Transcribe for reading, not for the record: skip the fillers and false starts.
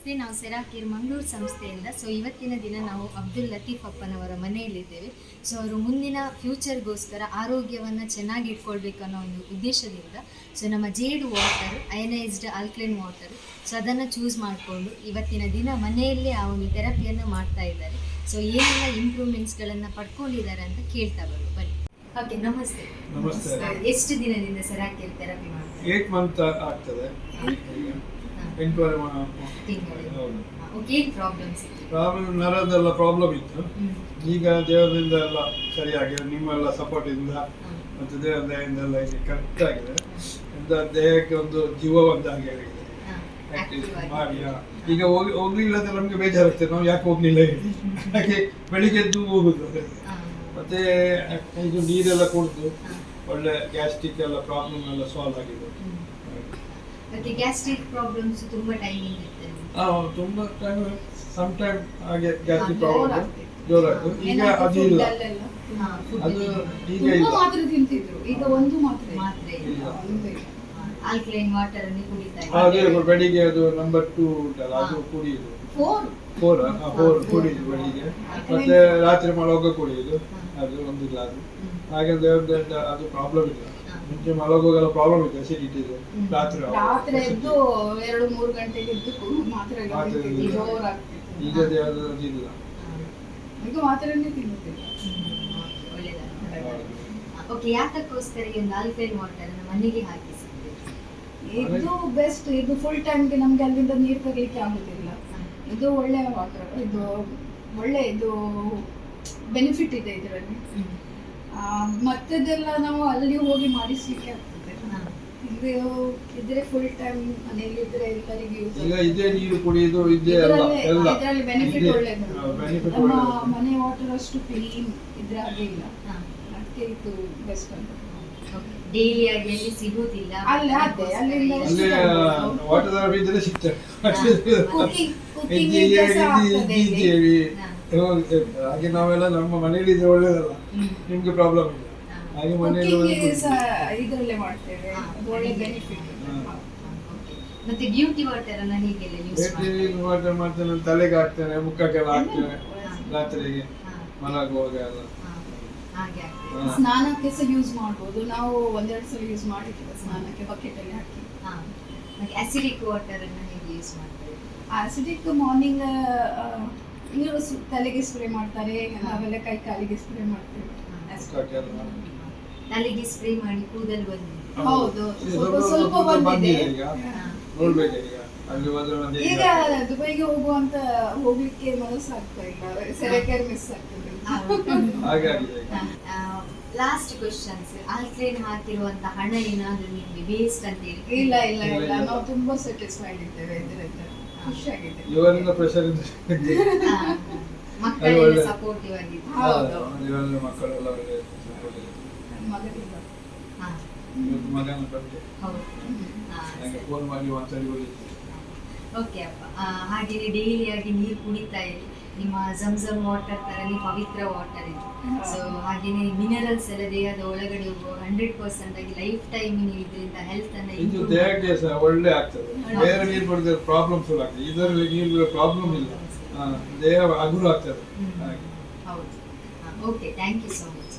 ನಮಸ್ತೆ, ನಾವು ಸೆರಾಕೀರ್ ಮಂಗಳೂರು ಸಂಸ್ಥೆಯಿಂದ. ಇವತ್ತಿನ ದಿನ ನಾವು ಅಬ್ದುಲ್ ಲತೀಫ್ ಅಪ್ಪನವರ ಮನೆಯಲ್ಲಿದ್ದೇವೆ. ಅವರು ಮುಂದಿನ ಫ್ಯೂಚರ್ಗೋಸ್ಕರ ಆರೋಗ್ಯವನ್ನು ಚೆನ್ನಾಗಿ ಇಟ್ಕೊಳ್ಬೇಕು ಅನ್ನೋ ಒಂದು ಉದ್ದೇಶದಿಂದ ನಮ್ಮ ಜೇಡು ವಾಟರ್, ಅಯನೈಸ್ಡ್ ಆಲ್ಕಲೈನ್ ವಾಟರ್, ಅದನ್ನು ಚೂಸ್ ಮಾಡಿಕೊಂಡು ಇವತ್ತಿನ ದಿನ ಮನೆಯಲ್ಲೇ ಆ ಒಂದು ಥೆರಪಿಯನ್ನು ಮಾಡ್ತಾ ಇದ್ದಾರೆ. ಏನೆಲ್ಲ ಇಂಪ್ರೂವ್ಮೆಂಟ್ಸ್ಗಳನ್ನು ಪಡ್ಕೊಂಡಿದ್ದಾರೆ ಅಂತ ಕೇಳ್ತಾ ಬನ್ನಿ. ಓಕೆ, ನಮಸ್ತೆ. ಎಷ್ಟು ದಿನದಿಂದ ಸೆರಾಕೀರ್ ಥೆರಪಿ ಮಾಡ್ತಾರೆ? 8 ಮಂತ್ ಆಗ್ತದೆ. ಪ್ರಾಬ್ಲಮ್ ನರದೆಲ್ಲ ಪ್ರಾಬ್ಲಮ್ ಇತ್ತು. ಈಗ ದೇವರಿಂದ ಎಲ್ಲ ಸರಿಯಾಗಿ ನಿಮ್ಮೆಲ್ಲ ಸಪೋರ್ಟ್ ಇಂದ ಮತ್ತು ದೇವರ ದಯೆಯಿಂದ ಎಲ್ಲ ಈಗ ಕರೆಕ್ಟ್ ಆಗಿದೆ. ದೇಹಕ್ಕೆ ಒಂದು ಜೀವವಂತಾಗಿ ಮಾಡಿ ಈಗ ಹೋಗ್ಲಿಲ್ಲದ್ರೆ ನಮ್ಗೆ ಬೇಜಾರಾಗ್ತದೆ, ನಾವು ಯಾಕೆ ಹೋಗ್ಲಿಲ್ಲ ಹೇಳಿ. ಹಾಗೆ ಬೆಳಿಗ್ಗೆ ಎದ್ದು ಹೋಗುದು. ಮತ್ತೆ ಇದು ನೀರೆಲ್ಲ ಕುಡಿದು ಒಳ್ಳೆ ಗ್ಯಾಸ್ಟ್ರಿಕ್ ಎಲ್ಲ ಪ್ರಾಬ್ಲಮ್ ಎಲ್ಲ ಸಾಲ್ವ್ ಆಗಿದೆ. ಮತ್ತೆ ಗ್ಯಾಸ್ಟ್ರಿಕ್ ಪ್ರಾಬ್ಲಮ್ಸ್ ತುಂಬಾ ಟೈಮಿಂಗ್ ಇರುತ್ತೆ. ತುಂಬಾ ಟೈಮ್ ಸಮ್ ಟೈಮ್ ಹಾಗೆ ಗ್ಯಾಸ್ಟ್ರಿಕ್ ಪ್ರಾಬ್ಲಮ್ ಜೋರಾಗ್ತದೆ. ಈಗ ಅದು ಇಲ್ಲ, ಅದು ಈಗ ಇಲ್ಲ. ಮಾತ್ರೆ ತಿಂತಿದ್ರು, ಈಗ ಒಂದು ಮಾತ್ರೆ ಇಲ್ಲ. ಆಲ್ಕಲೈನ್ ವಾಟರ್ ಅನ್ನು ಕುಡಿತಾ ಇದ್ದಾರೆ. ಅದೇ ಬೆಳಿಗ್ಗೆ ಅದು ನಂಬರ್ 2 ಉಂಟಲ್ಲ, ಅದು ಕುಡಿಯುದು. 4 ಕುಡಿಯುದು ಬೆಳಿಗ್ಗೆ. ಮತ್ತೆ ರಾತ್ರಿ ಮಲಗುವಾಗ ಕುಡಿಯುದು, ಅದು ಒಂದು ಗ್ಲಾಸ್. ಹಾಗೆ ದೇವರಿಂದ ಅದು ಪ್ರಾಬ್ಲಮ್ ಇಲ್ಲ. ಮುಂಚೆ ಮಲಗುವಾಗೆಲ್ಲ ಪ್ರಾಬ್ಲಮ್ ಇದೆ, ಅಸಿಡಿಟಿ ಇದೆ. ರಾತ್ರಿ ಎದ್ದು 2-3 ಗಂಟೆಗೆ ಎದ್ದು ಮಾತ್ರೆ ಜೋರಾಗ್ತಿತ್ತು. ಈಗ ದೇವರದ್ದು ಇಲ್ಲ, ಈಗ ಮಾತ್ರೆನೇ ತಿನ್ನುತ್ತಿಲ್ಲ. ಓಕೆ, ಯಾತಕ್ಕೋಸ್ಕರ ಈ ಒಂದು ಆಲ್ಕಲೈನ್ ವಾಟರ್ ಮನೆಗೆ ಹಾಕಿಸಿದ್ದೆ? ಇದು ಬೆಸ್ಟ್. ಇದು ಫುಲ್ ಟೈಮ್ಗೆ ನಮ್ಗೆ ಅಲ್ಲಿಂದ ನೀರು ತರಲಿಕ್ಕೆ ಆಗುದಿಲ್ಲ. ಇದು ಒಳ್ಳೆ ವಾಟರ್, ಇದು ಒಳ್ಳೆ ಇದು ಬೆನಿಫಿಟ್ ಇದೆ ಇದರಲ್ಲಿ. ಮತ್ತದೆಲ್ಲ ನಾವು ಅಲ್ಲಿ ಹೋಗಿ ಮಾಡಿಸ್ಲಿಕ್ಕೆ ಆಗ್ತದೆ. ಇದ್ರೆ ಫುಲ್ ಟೈಮ್ ಮನೆಯಲ್ಲಿ ಇದ್ರೆ ಎಲ್ಲರಿಗೂ ಯೂಸ್. ಈಗ ಇದೇ ನೀರು ಕುಡಿಯೋದು ಇದೇ ಎಲ್ಲ ಇದರಲ್ಲಿ ಬೆನಿಫಿಟ್ ಒಳ್ಳೆದು. ನಮ್ಮ ಮನೆ ವಾಟರ್ ಅಷ್ಟು ಕ್ಲೀನ್ ಇದ್ರೆ ಹಾಗೆ ಇಲ್ಲ, ಅದಕ್ಕೆ ಇದು ಬೆಸ್ಟ್ ಅಂತ. ಡೈಲಿ ಆಗಿ ಅಲ್ಲಿ ಸಿಗೋದಿಲ್ಲ, ಅಲ್ಲಿ ವಾಟರ್ ಥೆರಪಿ ಇದ್ರೆ ಸಿಗ್ತದೆ. ಹಾಗೆ ನಾವೆಲ್ಲ ನಮ್ಮ ಮನೆಯಲ್ಲಿ ಇದ್ರೆ ಒಳ್ಳೇದಲ್ಲ, ನಿಮ್ಗೆ ಪ್ರಾಬ್ಲಮ್ ಇಲ್ಲ. ಹಾಗೆ ಮನೆಯಲ್ಲಿ ಇದರಲ್ಲೇ ಮಾಡ್ತೇವೆ, ಒಳ್ಳೆ ಬೆನಿಫಿಟ್. ಮತ್ತೆ ಬ್ಯೂಟಿ ವಾಟರ್ ಅನ್ನ ಹೀಗೆಲ್ಲ ಯೂಸ್ ವಾಟರ್ ಮಾಡ್ತೇನೆ, ತಲೆಗೆ ಹಾಕ್ತೇನೆ, ಮುಖಕ್ಕೆಲ್ಲ ಹಾಕ್ತೇನೆ, ರಾತ್ರಿಗೆ ಮಲಗುವಾಗ ಎಲ್ಲ. ಸ್ನಾನಕ್ಕೆ ಸಹ ಯೂಸ್ ಮಾಡ್ಬೋದು. ನಾವು 1-2 ಸಲ ಯೂಸ್ ಮಾಡಿದ್ದೇವೆ ಸ್ನಾನಕ್ಕೆ, ಬಕೆಟ್ ಅಲ್ಲಿ ಹಾಕಿ. ಅಸಿಡಿಕ್ ವಾಟರ್ ಅನ್ನ ಹೇಗೆ ಯೂಸ್ ಮಾಡ್ತಾರೆ? ಅಸಿಡಿಕ್ ಮಾರ್ನಿಂಗ್ ನೀರು ತಲೆಗೆ ಸ್ಪ್ರೇ ಮಾಡ್ತಾರೆ, ನಾವೆಲ್ಲ ಕೈ ಕಾಲಿಗೆ ಸ್ಪ್ರೇ ಮಾಡ್ತೇವೆ. ತಲೆಗೆ ಸ್ಪ್ರೇ ಮಾಡಿ ಕೂದಲು ಬಂದಿದೆ. ಹೌದು, ಸ್ವಲ್ಪ ಬಂದಿದೆ. ಈಗ ದುಬೈಗೆ ಹೋಗ್ಲಿಕ್ಕೆ ಮನಸ್ಸಾಗ್ತಾ ಇಲ್ಲ, ಸೆರಾಕೀರ್ ಮಿಸ್ ಆಗ್ತದೆ. ಲಾಸ್ಟ್ ಕ್ವೆಶ್ಚನ್ಸ್, ಆಲ್ಕಲೈನ್ ಹಾಕಿರುವಂತ ಹಣ ಏನಾದ್ರೂ ನಿಮಗೆ ವೇಸ್ಟ್ ಅಂತ ಹೇಳಿ? ಇಲ್ಲ, ನಾವು ತುಂಬಾ ಸ್ಯಾಟಿಸ್ಫೈಡ್ ಇದ್ದೇವೆ ಇದರಿಂದ, ಖುಷಿಯಾಗಿದೆ. ಇವರಿಂದ ಪ್ರೆಷರ್ ಇದೆ, ಮಕ್ಕಳೆಲ್ಲ ಸಪೋರ್ಟಿವ್ ಆಗಿದೆ. ಹೌದು, ಮಕ್ಕಳೆಲ್ಲ ಒಳ್ಳೆ ಸಪೋರ್ಟ್ ಇದೆ. ಮಗನ ಬಗ್ಗೆ ನನಗೆ ಫೋನ್ ಮಾಡಿ ಒಂದ್ಸರಿ ಹೋಗಿದ್ದೆ. ಓಕೆ ಅಪ್ಪ, ಹಾಗೆಯೇ ಡೈಲಿ ಆಗಿ ನೀರು ಕುಡಿತಾ ಇರಿ. ನಿಮ್ಮ ಝಮ್ಝಮ್ ವಾಟರ್ ತರನೇ ಪವಿತ್ರ ವಾಟರ್ ಇದೆ. ಹಾಗೇನೆ ಮಿನರಲ್ಸ್ ಎಲ್ಲ ದೇಹದ ಒಳಗಡೆ ಹೋಗುವ 100% ಆಗಿ ಲೈಫ್ ಟೈಮ್ ನೀವು ಇದರಿಂದ ಹೆಲ್ತ್ ಅನ್ನ ಇದು ದೇಹಕ್ಕೆ ಒಳ್ಳೆ ಆಗ್ತದೆ. ಬೇರೆ ನೀರು ಕುಡಿದ್ರೆ ಪ್ರಾಬ್ಲಮ್ ಶುರು ಆಗ್ತದೆ, ಇದರಲ್ಲಿ ನೀರು ಪ್ರಾಬ್ಲಮ್ ಇಲ್ಲ, ದೇಹ ಹಗುರ ಆಗ್ತದೆ. ಹೌದು. Okay, thank you so much.